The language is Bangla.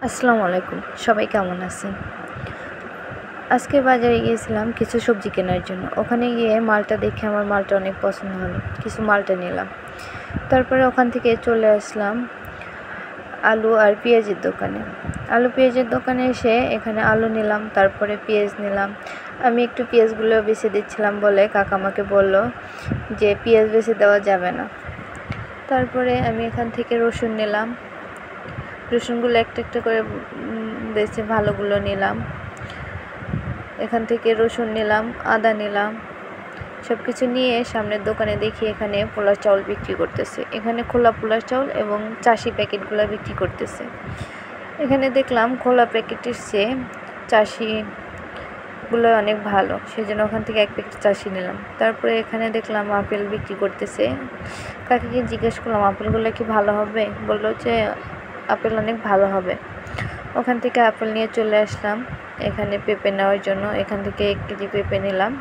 আসসালামু আলাইকুম, সবাই কেমন আছেন? আজকে বাজারে গিয়েছিলাম কিছু সবজি কেনার জন্য। ওখানে গিয়ে মালটা দেখে আমার মালটা অনেক পছন্দ হলো, কিছু মালটা নিলাম। তারপরে ওখান থেকে চলে আসলাম আলু আর পেঁয়াজের দোকানে। আলু পেঁয়াজের দোকানে এসে এখানে আলু নিলাম, তারপরে পেঁয়াজ নিলাম। আমি একটু পেঁয়াজগুলো বেছে দিচ্ছিলাম বলে কাকা আমাকে বলল যে পেঁয়াজ বেছে দেওয়া যাবে না। তারপরে আমি এখান থেকে রসুন নিলাম, রসুনগুলো একটা একটা করে বেছে ভালোগুলো নিলাম। এখান থেকে রসুন নিলাম, আদা নিলাম, সব কিছু নিয়ে সামনের দোকানে দেখি এখানে পোলার চাউল বিক্রি করতেছে। এখানে খোলা পোলার চাউল এবং চাষি প্যাকেটগুলো বিক্রি করতেছে। এখানে দেখলাম খোলা প্যাকেটের চেয়ে চাষিগুলো অনেক ভালো, সেই জন্য ওখান থেকে এক প্যাকেট চাষি নিলাম। তারপরে এখানে দেখলাম আপেল বিক্রি করতেছে। কাকাকে জিজ্ঞেস করলাম আপেলগুলো কি ভালো হবে? বললো যে আপেল অনেক ভালো হবে। ওখান থেকে আপেল নিয়ে চলে আসলাম এখানে পেঁপে নেওয়ার জন্য। এখান থেকে 1 কেজি পেঁপে নিলাম।